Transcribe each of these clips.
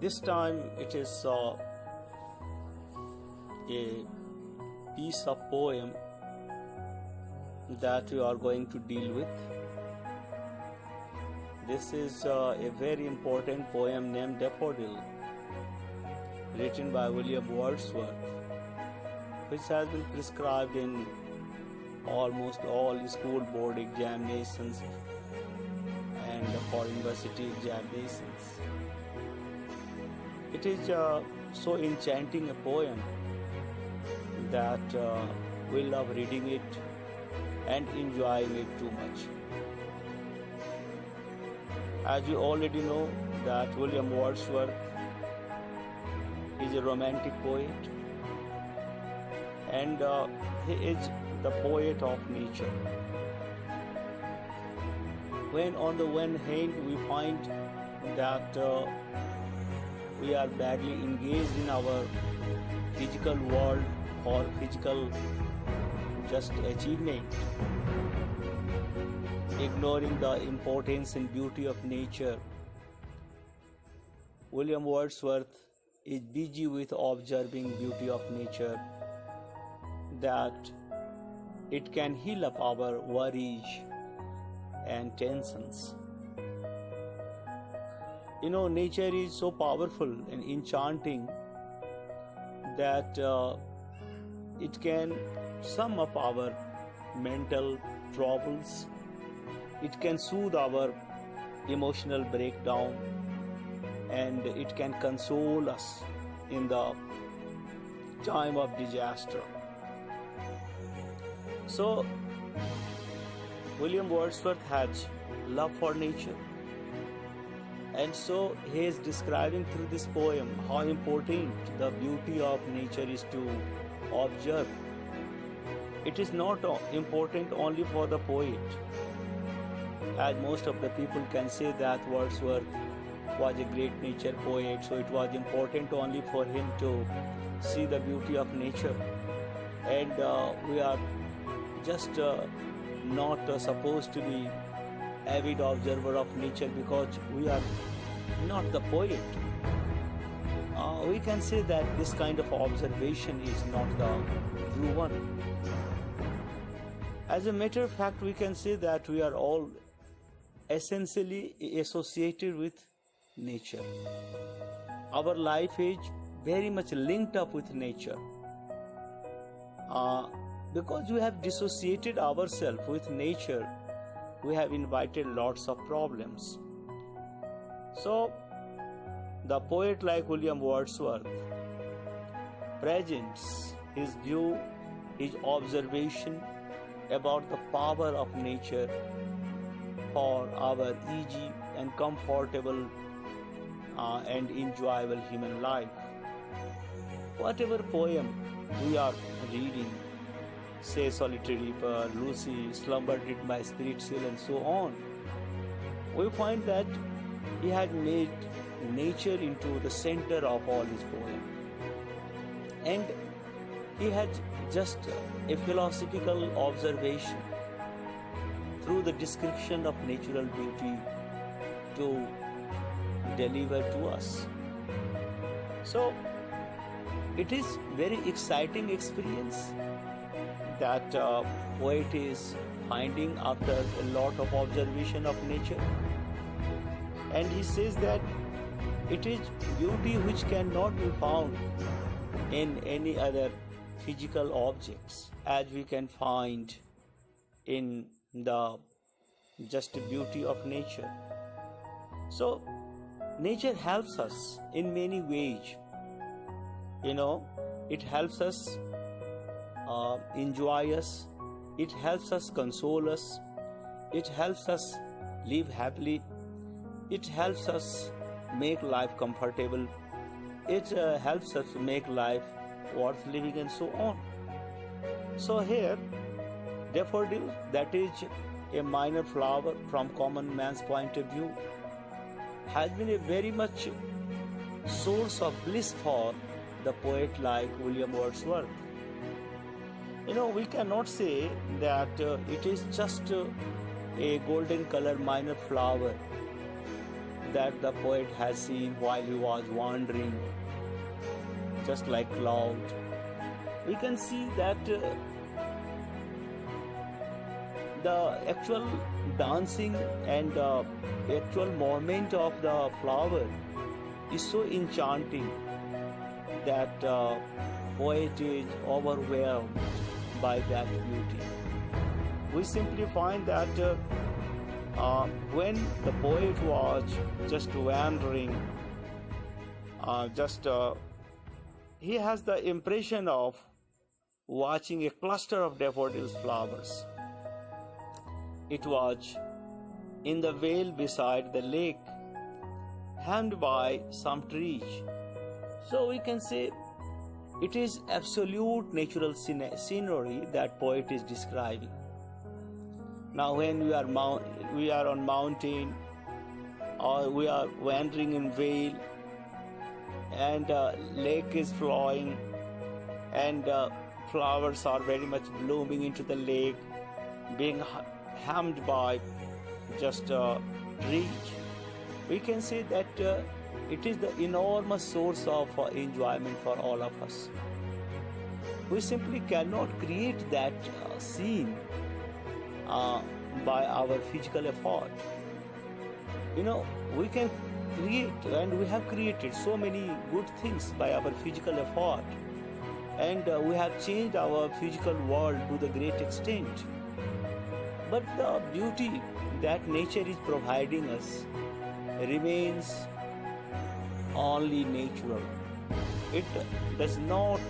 This time it is a piece of poem that we are going to deal with. This is a very important poem named Daffodil, written by William Wordsworth, which has been prescribed in almost all school board examinations and for university examinations. It is so enchanting a poem that we love reading it and enjoying it too much. As you already know that William Wordsworth is a romantic poet, and he is the poet of nature. When on the one hand we find that we are badly engaged in our physical world or physical just achievement, ignoring the importance and beauty of nature, William Wordsworth is busy with observing beauty of nature, that it can heal up our worries and tensions. You know, nature is so powerful and enchanting that it can sum up our mental troubles. It can soothe our emotional breakdown, and it can console us in the time of disaster. So, William Wordsworth has love for nature, and so he is describing through this poem how important the beauty of nature is to observe. It is not important only for the poet, as most of the people can say that Wordsworth was a great nature poet, so it was important only for him to see the beauty of nature, and we are just not supposed to be avid observer of nature because we are not the poet. We can say that this kind of observation is not the true one. As a matter of fact, we can say that we are all essentially associated with nature. Our life is very much linked up with nature. Because we have dissociated ourselves with nature, we have invited lots of problems. So, the poet like William Wordsworth presents his view, his observation about the power of nature for our easy and comfortable and enjoyable human life. Whatever poem we are reading, say Solitary Reaper, Lucy, Slumber Did My Spirit Seal, and so on, we find that he had made nature into the center of all his poems. And he had just a philosophical observation through the description of natural beauty to deliver to us. So, it is very exciting experience that poet is finding after a lot of observation of nature, and he says that it is beauty which cannot be found in any other physical objects as we can find in the just beauty of nature. So nature helps us in many ways. You know, it helps us enjoy us, it helps us console us, it helps us live happily, it helps us make life comfortable, it helps us make life worth living, and so on. So here, daffodil, that is a minor flower from common man's point of view, has been a very much source of bliss for the poet like William Wordsworth. You know, we cannot say that it is just a golden color minor flower that the poet has seen while he was wandering, just like cloud. We can see that the actual dancing and actual movement of the flower is so enchanting that poet is overwhelmed by that beauty. We simply find that when the poet was just wandering, he has the impression of watching a cluster of daffodils flowers. It was in the vale beside the lake, hemmed by some trees. So we can say it is absolute natural scenery that poet is describing. Now when we are on mountain, or we are wandering in vale, and lake is flowing, and flowers are very much blooming into the lake, being hemmed by just trees, we can say that it is the enormous source of enjoyment for all of us. We simply cannot create that scene by our physical effort. We can create, and we have created so many good things by our physical effort, and we have changed our physical world to the great extent. But the beauty that nature is providing us remains only natural. It does not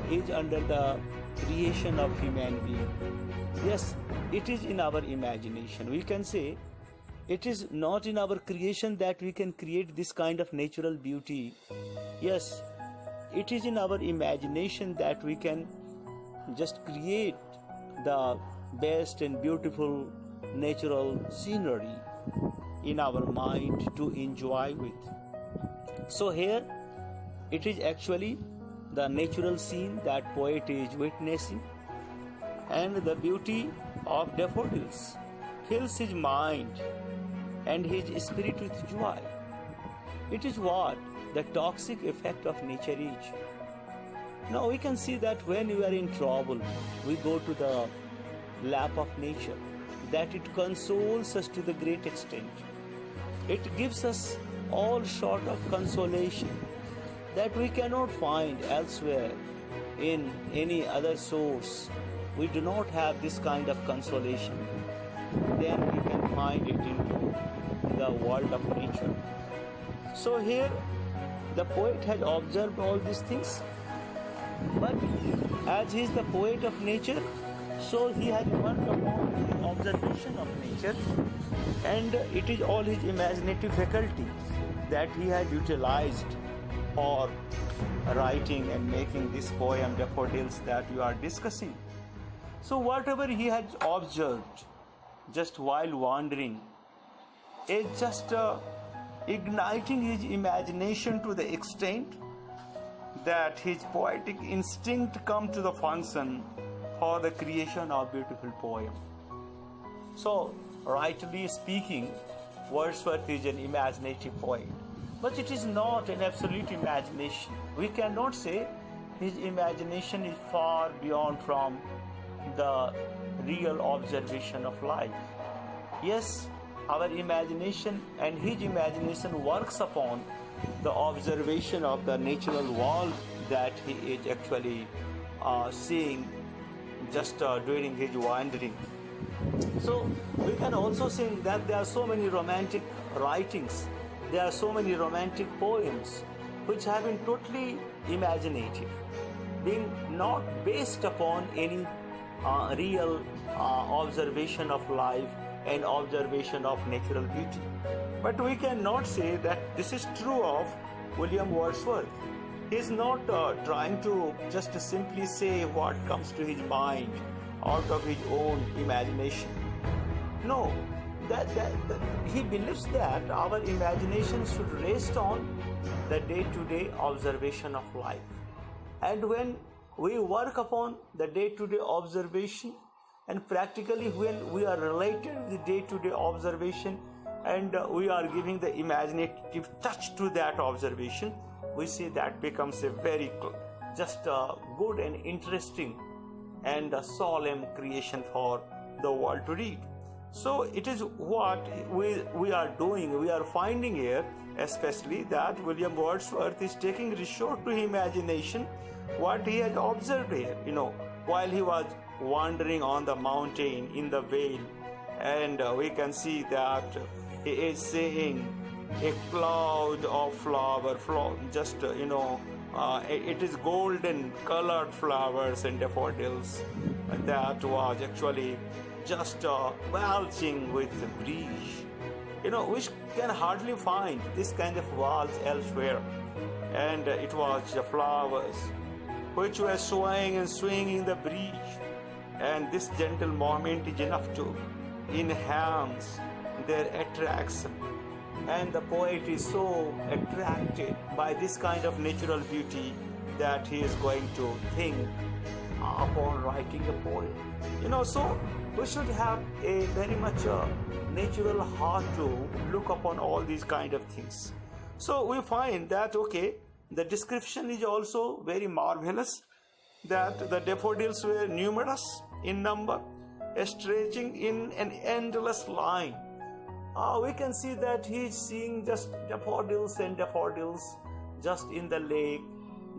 is under the creation of human being. Yes, it is in our imagination. We can say it is not in our creation that we can create this kind of natural beauty. Yes, it is in our imagination that we can just create the best and beautiful natural scenery in our mind to enjoy with. So here it is actually the natural scene that poet is witnessing, and the beauty of daffodils fills his mind and his spirit with joy. It is what the toxic effect of nature is. Now we can see that when we are in trouble, we go to the lap of nature, that it consoles us to the great extent. It gives us all sort of consolation that we cannot find elsewhere in any other source. We do not have this kind of consolation. Then we can find it into the world of nature. So here the poet has observed all these things, but as he is the poet of nature, so he has worked upon the observation of nature, and it is all his imaginative faculty that he had utilized for writing and making this poem Daffodils that we are discussing. So whatever he had observed just while wandering is just igniting his imagination to the extent that his poetic instinct come to the function for the creation of beautiful poem. So, rightly speaking, Wordsworth is an imaginative poet, but it is not an absolute imagination. We cannot say his imagination is far beyond from the real observation of life. Yes, our imagination and his imagination works upon the observation of the natural world that he is actually seeing just during his wandering. So we can also say that there are so many romantic writings, there are so many romantic poems which have been totally imaginative, being not based upon any real observation of life and observation of natural beauty. But we cannot say that this is true of William Wordsworth. He is not trying to just simply say what comes to his mind out of his own imagination. No, that he believes that our imagination should rest on the day-to-day observation of life. And when we work upon the day-to-day observation And practically, when we are related with the day-to-day observation, and we are giving the imaginative touch to that observation, we see that becomes a very just good and interesting and a solemn creation for the world to read. So it is what we are doing. We are finding here, especially, that William Wordsworth is taking resort to imagination what he has observed here, while he was wandering on the mountain in the vale. And we can see that he is seeing a cloud of it is golden colored flowers and daffodils that was actually just waltzing with the breeze, which can hardly find this kind of waltz elsewhere. And it was the flowers which were swaying and swinging in the breeze, and this gentle movement is enough to enhance their attraction. And the poet is so attracted by this kind of natural beauty that he is going to think upon writing a poem. So we should have a very much natural heart to look upon all these kind of things. So we find that, the description is also very marvelous, that the daffodils were numerous in number, stretching in an endless line. We can see that he is seeing just daffodils and daffodils just in the lake,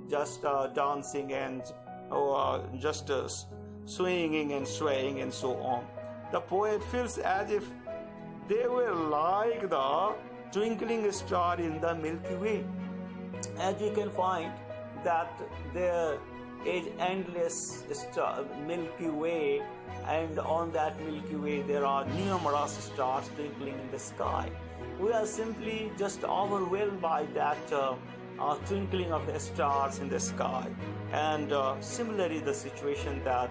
just dancing and just swinging and swaying and so on. The poet feels as if they were like the twinkling star in the Milky Way. As you can find that there is endless Milky Way, and on that Milky Way there are numerous stars twinkling in the sky. We are simply just overwhelmed by that twinkling of the stars in the sky. And similarly, the situation that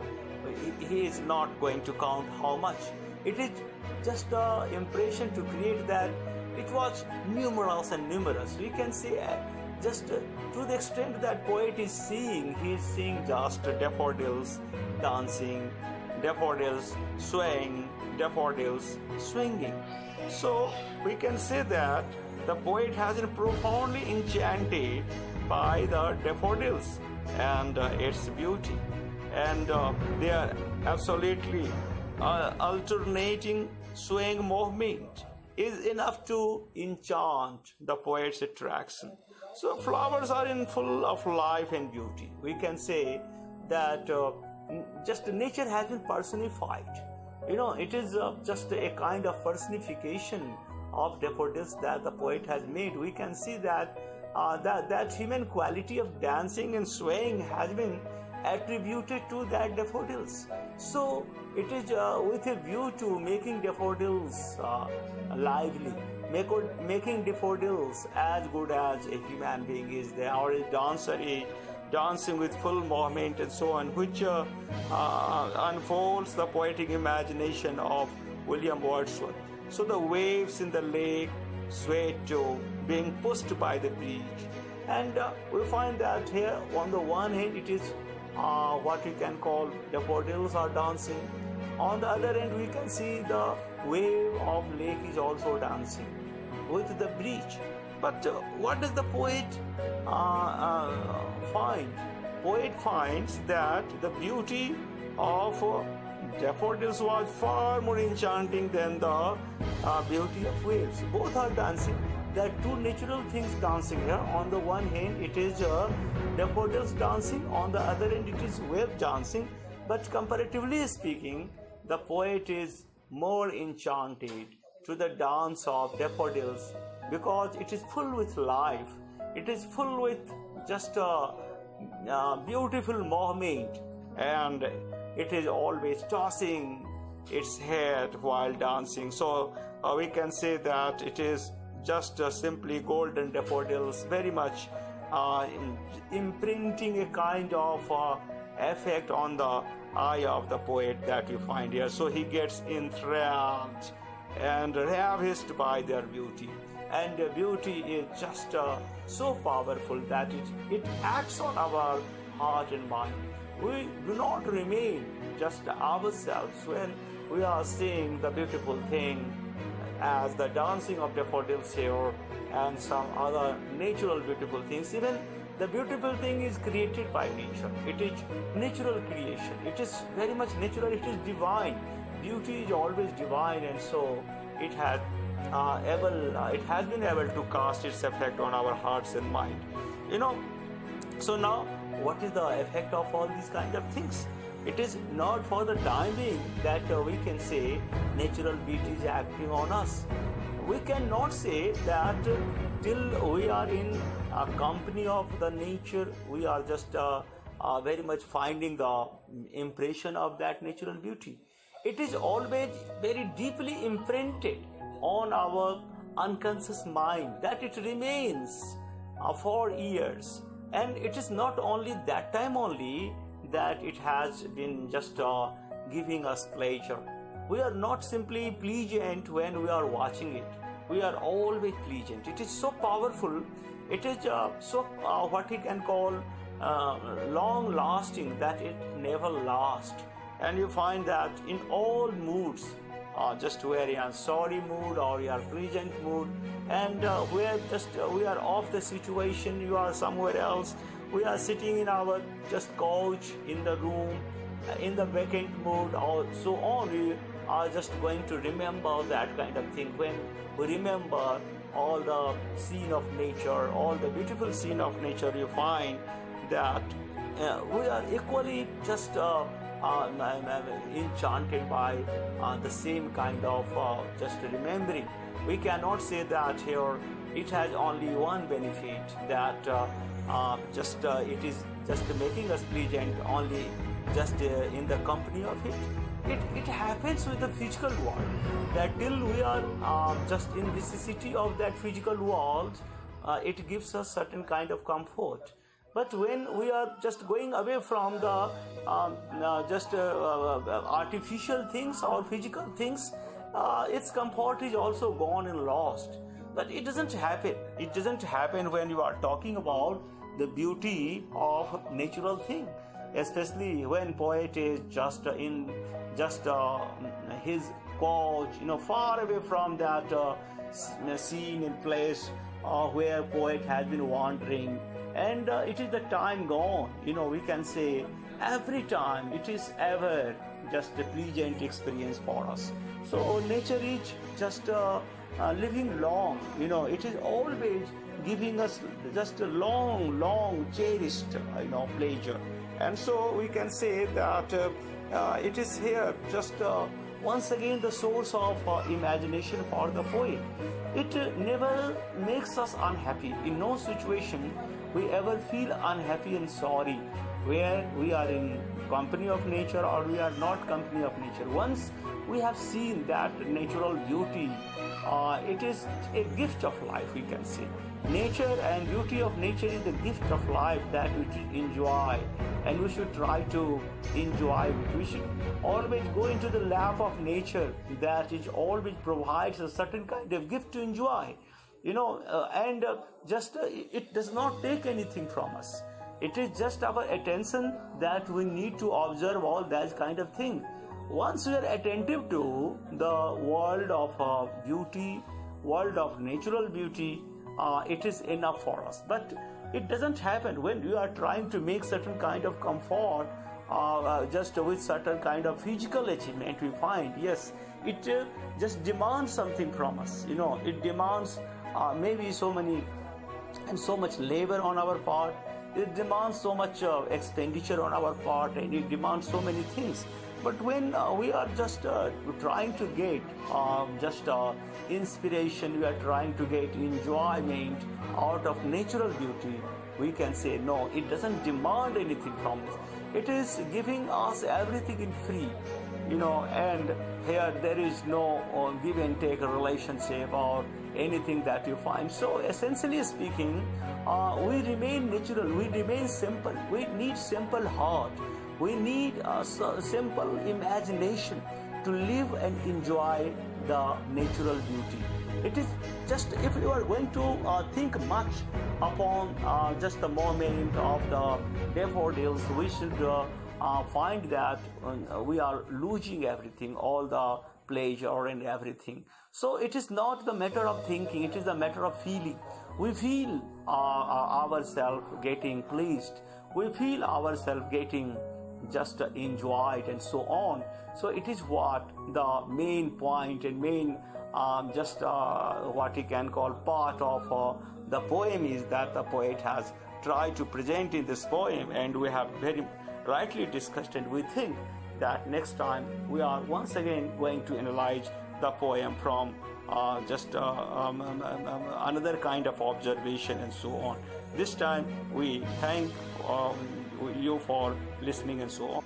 he is not going to count how much. It is just an impression to create that it was numerous and numerous. We can say just to the extent that poet is seeing, he is seeing just daffodils dancing, daffodils swaying, daffodils swinging. So we can say that the poet has been profoundly enchanted by the daffodils and its beauty, and they are absolutely alternating swaying movement is enough to enchant the poet's attraction. So flowers are in full of life and beauty. We can say that just nature has been personified. It is just a kind of personification of daffodils that the poet has made. We can see that that human quality of dancing and swaying has been attributed to that daffodils. So it is with a view to making daffodils lively, making daffodils as good as a human being is there, or a dancer is dancing with full movement and so on, which unfolds the poetic imagination of William Wordsworth. So the waves in the lake sway too, being pushed by the breeze. And we find that here, on the one hand, it is what we can call daffodils are dancing. On the other end, we can see the wave of lake is also dancing with the breeze. But what does the poet find? Poet finds that the beauty of daffodils was far more enchanting than the beauty of waves. Both are dancing. There are two natural things dancing here. On the one hand, it is daffodils dancing. On the other hand, it is wave dancing. But comparatively speaking, the poet is more enchanted to the dance of daffodils because it is full with life. It is full with just a beautiful movement, and it is always tossing its head while dancing. So we can say that it is just simply golden daffodils, very much imprinting a kind of effect on the eye of the poet that we find here. So he gets enthralled and ravished by their beauty. And the beauty is just so powerful that it acts on our heart and mind. we do not remain just ourselves when we are seeing the beautiful thing as the dancing of daffodils here and some other natural beautiful things. Even the beautiful thing is created by nature. It is natural creation. It is very much natural. It is divine. Beauty is always divine, and so it has been able to cast its effect on our hearts and mind. So now, what is the effect of all these kind of things? It is not for the time being that we can say natural beauty is acting on us. We cannot say that till we are in a company of the nature, we are just very much finding the impression of that natural beauty. It is always very deeply imprinted on our unconscious mind that it remains for years. And it is not only that time only that it has been just giving us pleasure. We are not simply pleasant when we are watching it. We are always pleasant. It is so powerful. It is so what we can call long lasting that it never lasts. And you find that in all moods, just where you are sorry mood or you are pleasant mood, and we are off the situation, you are somewhere else, we are sitting in our just couch in the room, in the vacant mood or so on, we are just going to remember that kind of thing. When we remember all the scene of nature, all the beautiful scene of nature, you find that we are equally just enchanted by the same kind of just remembering. We cannot say that here it has only one benefit, that it is just making us pleasant only just in the company of it. It happens with the physical world, that till we are just in vicissitude of that physical world, it gives us certain kind of comfort. But when we are just going away from the artificial things or physical things, its comfort is also gone and lost. But it doesn't happen. It doesn't happen when you are talking about the beauty of natural thing, especially when poet is just in his couch, far away from that scene and place where poet has been wandering. And it is the time gone. We can say every time it is ever just a pleasant experience for us. So nature is just living long. It is always giving us just a long cherished pleasure. And so we can say that it is here just once again the source of imagination for the poet. It never makes us unhappy. In no situation we ever feel unhappy and sorry where we are in company of nature or we are not company of nature. Once we have seen that natural beauty, it is a gift of life, we can say. Nature and beauty of nature is the gift of life that we should enjoy, and we should try to enjoy it. We should always go into the lap of nature that it always provides a certain kind of gift to enjoy. It does not take anything from us. It is just our attention that we need to observe all that kind of thing. Once we are attentive to the world of beauty, world of natural beauty, it is enough for us. But it doesn't happen when you are trying to make certain kind of comfort just with certain kind of physical achievement. We find, yes, it just demands something from us. It demands maybe so much labor on our part. It demands so much expenditure on our part, and it demands so many things. But when we are just trying to get inspiration, we are trying to get enjoyment out of natural beauty, we can say no, it doesn't demand anything from us. It is giving us everything in free, and here there is no give and take relationship or anything that you find. So essentially speaking, we remain natural, we remain simple, we need simple heart, we need a simple imagination to live and enjoy the natural beauty. It is just, if you are going to think much upon just the moment of the daffodils, we should find that we are losing everything, all the pleasure and everything. So it is not the matter of thinking, it is the matter of feeling. We feel ourselves getting pleased, we feel ourselves getting just enjoyed and so on. So it is what the main point and main what you can call part of the poem is, that the poet has tried to present in this poem, and we have very rightly discussed, and we think that next time we are once again going to analyze the poem from another kind of observation and so on. This time we thank you for listening and so on.